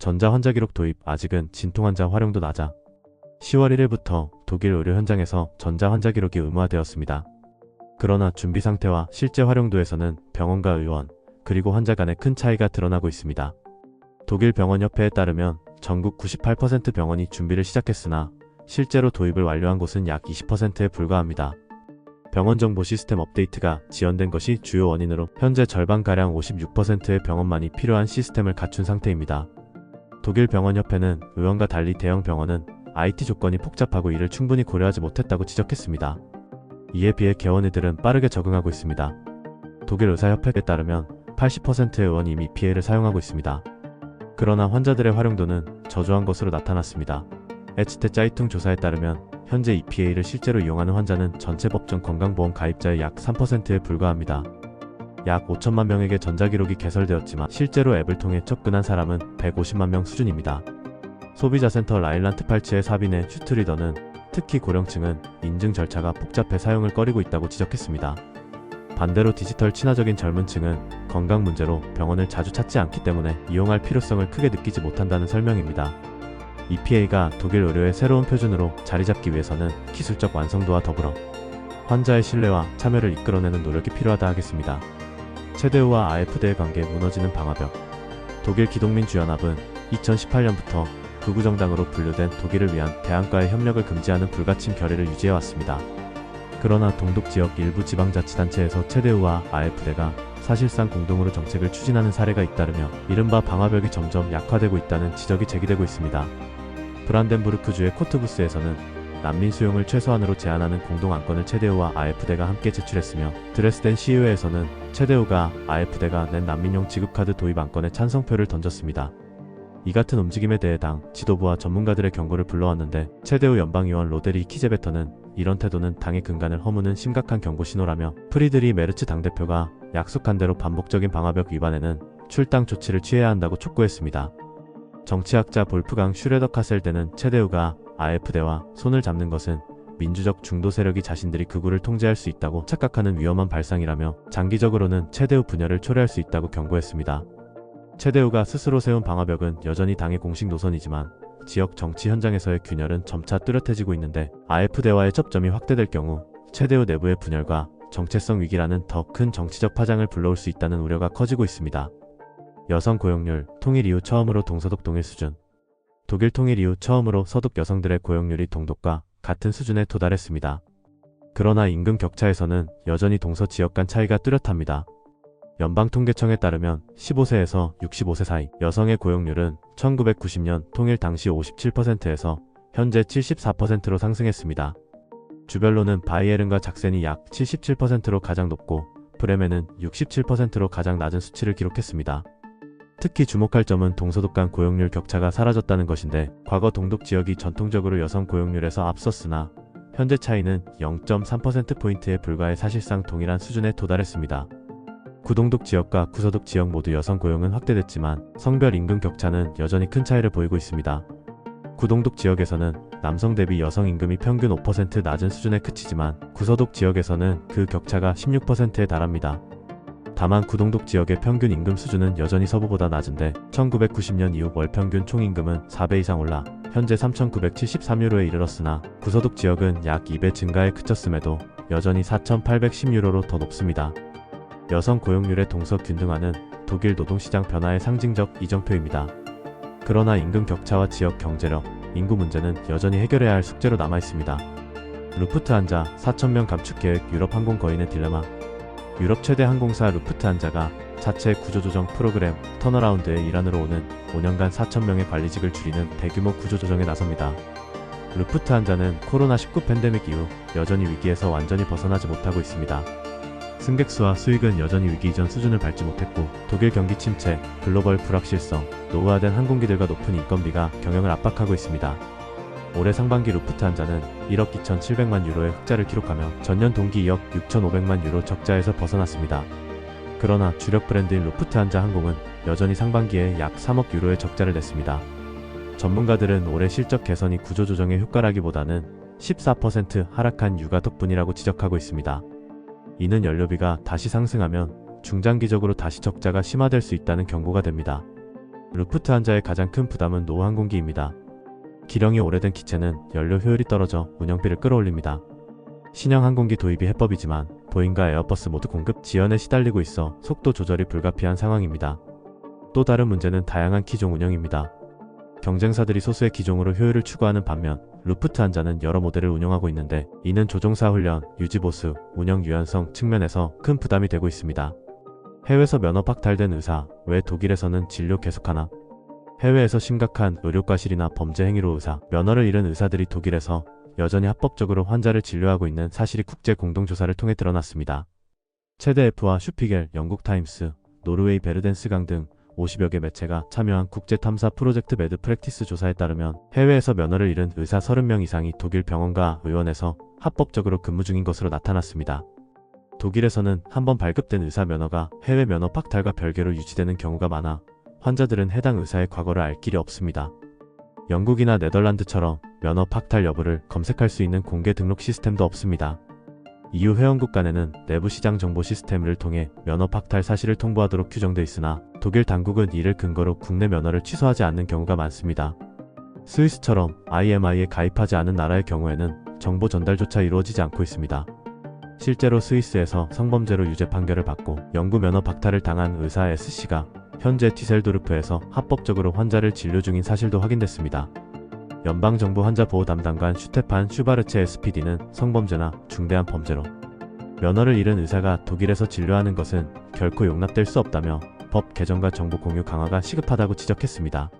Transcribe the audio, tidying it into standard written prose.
전자환자기록 도입 아직은 진통환자 활용도 낮아 10월 1일부터 독일 의료 현장에서 전자환자기록이 의무화되었습니다. 그러나 준비 상태와 실제 활용도에서는 병원과 의원, 그리고 환자 간의 큰 차이가 드러나고 있습니다. 독일 병원협회에 따르면 전국 98% 병원이 준비를 시작했으나 실제로 도입을 완료한 곳은 약 20%에 불과합니다. 병원 정보 시스템 업데이트가 지연된 것이 주요 원인으로 현재 절반가량 56%의 병원만이 필요한 시스템을 갖춘 상태입니다. 독일 병원협회는 의원과 달리 대형 병원은 IT 조건이 복잡하고 이를 충분히 고려하지 못했다고 지적했습니다. 이에 비해 개원의들은 빠르게 적응하고 있습니다. 독일 의사협회에 따르면 80%의 의원이 이미 PA를 사용하고 있습니다. 그러나 환자들의 활용도는 저조한 것으로 나타났습니다. 에츠테 짜이퉁 조사에 따르면 현재 EPA를 실제로 이용하는 환자는 전체 법정 건강보험 가입자의 약 3%에 불과합니다. 약 5천만 명에게 전자기록이 개설되었지만 실제로 앱을 통해 접근한 사람은 150만 명 수준입니다. 소비자센터 라인란트팔츠의 사비네 슈트리더는 특히 고령층은 인증 절차가 복잡해 사용을 꺼리고 있다고 지적했습니다. 반대로 디지털 친화적인 젊은 층은 건강 문제로 병원을 자주 찾지 않기 때문에 이용할 필요성을 크게 느끼지 못한다는 설명입니다. EPA가 독일 의료의 새로운 표준으로 자리잡기 위해서는 기술적 완성도와 더불어 환자의 신뢰와 참여를 이끌어내는 노력이 필요하다 하겠습니다. 체데우와 AfD의 관계 무너지는 방화벽. 독일 기독민주연합은 2018년부터 극우정당으로 분류된 독일을 위한 대안과의 협력을 금지하는 불가침 결의를 유지해왔습니다. 그러나 동독지역 일부 지방자치단체에서 체데우와 AfD가 사실상 공동으로 정책을 추진하는 사례가 잇따르며 이른바 방화벽이 점점 약화되고 있다는 지적이 제기되고 있습니다. 브란덴부르크주의 코트부스에서는 난민 수용을 최소한으로 제한하는 공동안건을 체데우와 AfD가 함께 제출했으며 드레스덴 시의회에서는 체데우가 AfD가 낸 난민용 지급카드 도입 안건에 찬성표를 던졌습니다. 이 같은 움직임에 대해 당 지도부와 전문가들의 경고를 불러왔는데 체데우 연방의원 로데리 키제베터는 이런 태도는 당의 근간을 허무는 심각한 경고 신호라며 프리드리 메르츠 당대표가 약속한 대로 반복적인 방화벽 위반에는 출당 조치를 취해야 한다고 촉구했습니다. 정치학자 볼프강 슈레더 카셀대는 체데우가 AfD와 손을 잡는 것은 민주적 중도 세력이 자신들이 극우를 통제할 수 있다고 착각하는 위험한 발상이라며 장기적으로는 체데우 분열을 초래할 수 있다고 경고했습니다. 체데우가 스스로 세운 방화벽은 여전히 당의 공식 노선이지만 지역 정치 현장에서의 균열은 점차 뚜렷해지고 있는데 AfD와의 접점이 확대될 경우 체데우 내부의 분열과 정체성 위기라는 더 큰 정치적 파장을 불러올 수 있다는 우려가 커지고 있습니다. 여성 고용률, 통일 이후 처음으로 동서독 동일 수준. 독일 통일 이후 처음으로 서독 여성들의 고용률이 동독과 같은 수준에 도달했습니다. 그러나 임금 격차에서는 여전히 동서 지역 간 차이가 뚜렷합니다. 연방통계청에 따르면 15세에서 65세 사이 여성의 고용률은 1990년 통일 당시 57%에서 현재 74%로 상승했습니다. 주별로는 바이에른과 작센이 약 77%로 가장 높고 브레멘은 67%로 가장 낮은 수치를 기록했습니다. 특히 주목할 점은 동서독 간 고용률 격차가 사라졌다는 것인데 과거 동독 지역이 전통적으로 여성 고용률에서 앞섰으나 현재 차이는 0.3%포인트에 불과해 사실상 동일한 수준에 도달했습니다. 구동독 지역과 구서독 지역 모두 여성 고용은 확대됐지만 성별 임금 격차는 여전히 큰 차이를 보이고 있습니다. 구동독 지역에서는 남성 대비 여성 임금이 평균 5% 낮은 수준에 그치지만 구서독 지역에서는 그 격차가 16%에 달합니다. 다만 구동독 지역의 평균 임금 수준은 여전히 서부보다 낮은데 1990년 이후 월 평균 총임금은 4배 이상 올라 현재 3,973유로에 이르렀으나 구서독 지역은 약 2배 증가에 그쳤음에도 여전히 4,810유로로 더 높습니다. 여성 고용률의 동서균등화는 독일 노동시장 변화의 상징적 이정표입니다. 그러나 임금 격차와 지역 경제력, 인구 문제는 여전히 해결해야 할 숙제로 남아있습니다. 루프트한자 4,000명 감축계획 유럽 항공 거인의 딜레마. 유럽 최대 항공사 루프트한자가 자체 구조조정 프로그램 턴어라운드의 일환으로 오는 5년간 4,000명의 관리직을 줄이는 대규모 구조조정에 나섭니다. 루프트한자는 코로나19 팬데믹 이후 여전히 위기에서 완전히 벗어나지 못하고 있습니다. 승객 수와 수익은 여전히 위기 이전 수준을 밟지 못했고 독일 경기 침체, 글로벌 불확실성, 노후화된 항공기들과 높은 인건비가 경영을 압박하고 있습니다. 올해 상반기 루프트한자는 1억 2,700만 유로의 흑자를 기록하며 전년 동기 2억 6,500만 유로 적자에서 벗어났습니다. 그러나 주력 브랜드인 루프트한자 항공은 여전히 상반기에 약 3억 유로의 적자를 냈습니다. 전문가들은 올해 실적 개선이 구조조정의 효과라기보다는 14% 하락한 유가 덕분이라고 지적하고 있습니다. 이는 연료비가 다시 상승하면 중장기적으로 다시 적자가 심화될 수 있다는 경고가 됩니다. 루프트 환자의 가장 큰 부담은 노후 항공기입니다. 기령이 오래된 기체는 연료 효율이 떨어져 운영비를 끌어올립니다. 신형 항공기 도입이 해법이지만 보잉과 에어버스 모두 공급 지연에 시달리고 있어 속도 조절이 불가피한 상황입니다. 또 다른 문제는 다양한 기종 운영입니다. 경쟁사들이 소수의 기종으로 효율을 추구하는 반면 루프트 한자는 여러 모델을 운영하고 있는데 이는 조종사 훈련, 유지보수, 운영 유연성 측면에서 큰 부담이 되고 있습니다. 해외에서 면허 박탈된 의사, 왜 독일에서는 진료 계속하나? 해외에서 심각한 의료과실이나 범죄 행위로 의사, 면허를 잃은 의사들이 독일에서 여전히 합법적으로 환자를 진료하고 있는 사실이 국제 공동조사를 통해 드러났습니다. 최대 F와 슈피겔, 영국 타임스, 노르웨이 베르덴스강 등 50여 개 매체가 참여한 국제탐사 프로젝트 매드 프랙티스 조사에 따르면 해외에서 면허를 잃은 의사 30명 이상이 독일 병원과 의원에서 합법적으로 근무 중인 것으로 나타났습니다. 독일에서는 한번 발급된 의사 면허가 해외 면허 박탈과 별개로 유지되는 경우가 많아 환자들은 해당 의사의 과거를 알 길이 없습니다. 영국이나 네덜란드처럼 면허 박탈 여부를 검색할 수 있는 공개 등록 시스템도 없습니다. EU 회원국 간에는 내부 시장 정보 시스템을 통해 면허 박탈 사실을 통보하도록 규정돼 있으나 독일 당국은 이를 근거로 국내 면허를 취소하지 않는 경우가 많습니다. 스위스처럼 IMI에 가입하지 않은 나라의 경우에는 정보 전달조차 이루어지지 않고 있습니다. 실제로 스위스에서 성범죄로 유죄 판결을 받고 영구 면허 박탈을 당한 의사 S씨가 현재 디셀도르프에서 합법적으로 환자를 진료 중인 사실도 확인됐습니다. 연방정부 환자보호 담당관 슈테판 슈바르체 SPD는 성범죄나 중대한 범죄로 면허를 잃은 의사가 독일에서 진료하는 것은 결코 용납될 수 없다며 법 개정과 정보 공유 강화가 시급하다고 지적했습니다.